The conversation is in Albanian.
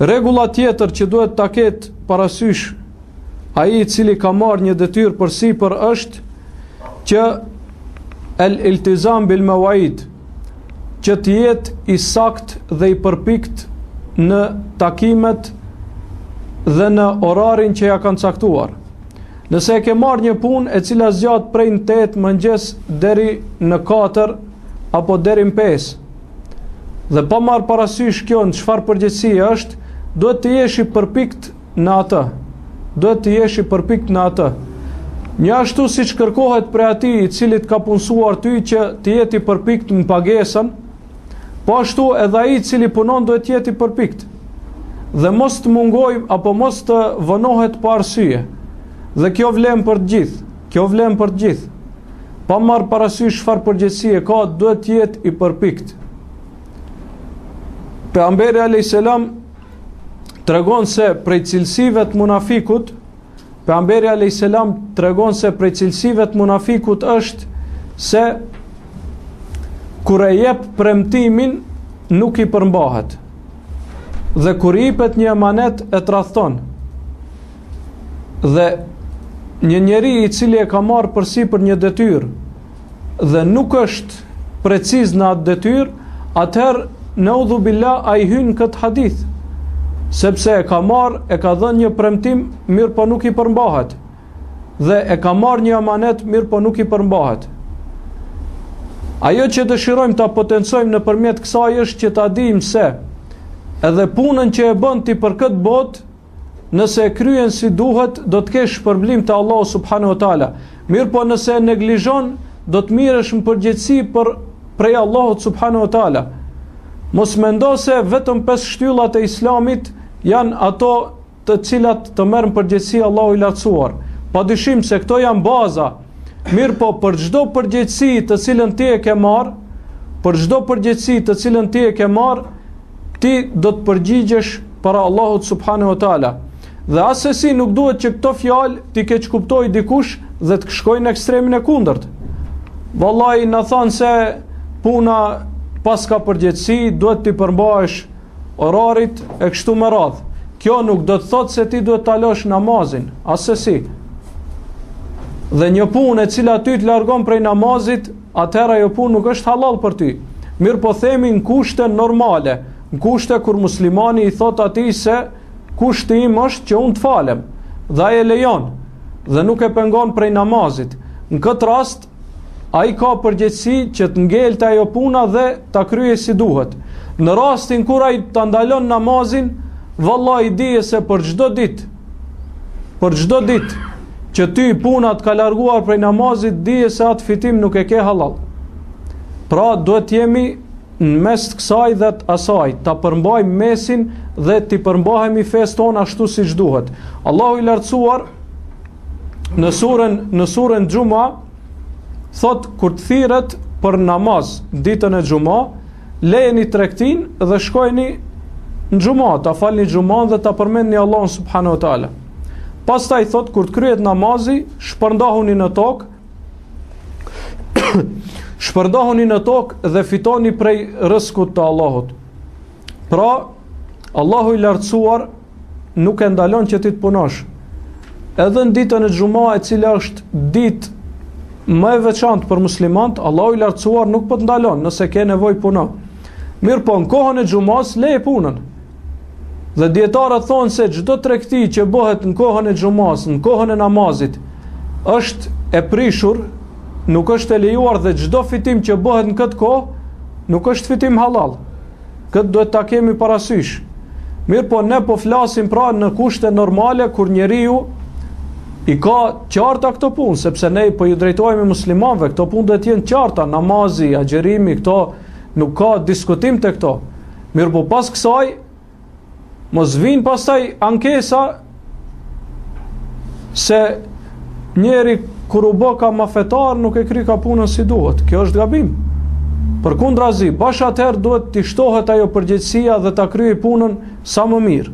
Rregulla tjetër që duhet ta ketë parasysh ai i cili ka marrë një detyrë përsipër është që el-iltizam bil mawaid, që të jetë i sakt dhe i përpikt në takimet dhe në orarin që ja kanë caktuar. Nëse e ke marrë një punë e cila zgjat prej 8 mëngjes deri në 4 apo deri në 5, dhe pa marrë parasysh kjo në çfarë përgjegjësie është, duhet të jesh i përpikt në atë. Duhet të jesh i përpikt në atë. Një ashtu siç kërkohet prej atij i cili të ka punësuar ty që të jetë i përpikt në pagesën, po ashtu edhe ai i cili punon duhet të jetë i përpikt. Dhe mos të mungoj apo mos të vënohet pa arsye. Dhe kjo vlen për të gjithë. Kjo vlen për të gjithë. Pa marrë parasysh çfarë përgjegjësie ka, duhet të jetë i përpikt. Pejgamberi alayhis salam tregon se prej cilësive të munafikut, Pejgamberi alayhis salam tregon se prej cilësive të munafikut është se kur e jep premtimin nuk i përmbahet. Dhe kur i jepet një emanet e tradhton. Dhe një njeri i cili e ka marrë përsipër një detyrë dhe nuk është preciz në atë detyrë, atëherë naudhu billah ai hyn në këtë hadith, sepse e ka marrë, e ka dhënë një premtim, mirë po nuk i përmbahet, dhe e ka marrë një amanet, mirë po nuk i përmbahet. Ajo që dëshirojmë ta potencojmë nëpërmjet kësaj është që ta dimë se edhe punën që e bën ti për këtë botë, nëse e kryen si duhet, do të kesh shpërblim te Allahu subhanahu wa taala. Mirë po nëse e neglizhon, do të mirësh në përgjegjësi prej Allahut subhanahu wa taala. Mos mendo se vetëm 5 shtyllat e Islamit janë ato të cilat të merren përgjegjësi Allahu i lartësuar. Padyshim se këto janë baza. Mirë po për çdo përgjegjësi të cilën ti e ke marr, për çdo përgjegjësi të cilën ti e ke marr, ti do të përgjigjesh para Allahut subhanahu wa taala. Dhe asesi nuk duhet që këto fjalë ti keq kuptoj dikush dhe të shkojnë në ekstremin e kundërt. Vallahi na thanë se puna pas ka përgjegjësi, duhet t'i përmbahesh orarit e kështu me radhë. Kjo nuk do të thotë se ti duhet ta lësh namazin, asesi. Dhe një punë e cila ty të largon prej namazit, atëherë ajo punë nuk është halal për ty. Mirë po themi në kushte normale, në kushte kur muslimani i thot atij se kushti im është që unë të falem, dhe ai e lejon, dhe nuk e pengon prej namazit. Në këtë rast, ai ka përgjegjësi që të ngelte ajo puna dhe ta kryej si duhet. Në rastin kur ai ta ndalon namazin, vallahi dije se për çdo ditë që ty puna të ka larguar prej namazit, dije se atë fitim nuk e ke halal. Pra duhet jemi në mes të kësaj dhe të asaj, ta përmbajmë mesin dhe t'i përmbahemi fesë tonë ashtu siç duhet. Allahu i lartësuar në surën Xhuma thot kur të thirret për namaz ditën e Xhuma, lejeni tregtin dhe shkojeni në Xhuma, ta falni Xhuman dhe ta përmendni Allahun subhanahu wa taala. Pastaj thot kur të kryhet namazi, shpërndahuni në tokë, shpërndahuni në tokë dhe fitoni prej rrezikut të Allahut. Pra, Allahu i lartësuar nuk e ndalon që ti të punosh. Edhe në ditën e Xhuma, e cila është ditë më e veçantë për muslimanët, Allahu i lartësuar nuk po të ndalon, nëse ke nevojë puno. Mirë po, në kohën e Xhumës leje punën. Dhe dietarët thonë se çdo tregti që bëhet në kohën e Xhumës, në kohën e namazit, është e prishur, nuk është e lejuar, dhe çdo fitim që bëhet në këtë kohë nuk është fitim halal. Këtë duhet ta kemi parasysh. Mirë po, ne po flasim pra në kushte normale kur njeriu i ka qarta këto punë, sepse ne po ju drejtohemi muslimanëve, këto punë duhet të jenë qarta, namazi, agjerimi, këto nuk ka diskutim te këto. Mirë po, pas kësaj mos vinë pastaj ankesa se njeri kur u bë ka mafetar nuk e kry ka punën si duhet. Kjo është gabim. Përkundrazi, bash atëherë duhet t'i shtohet ajo përgjegjësia dhe ta kryej punën sa më mirë.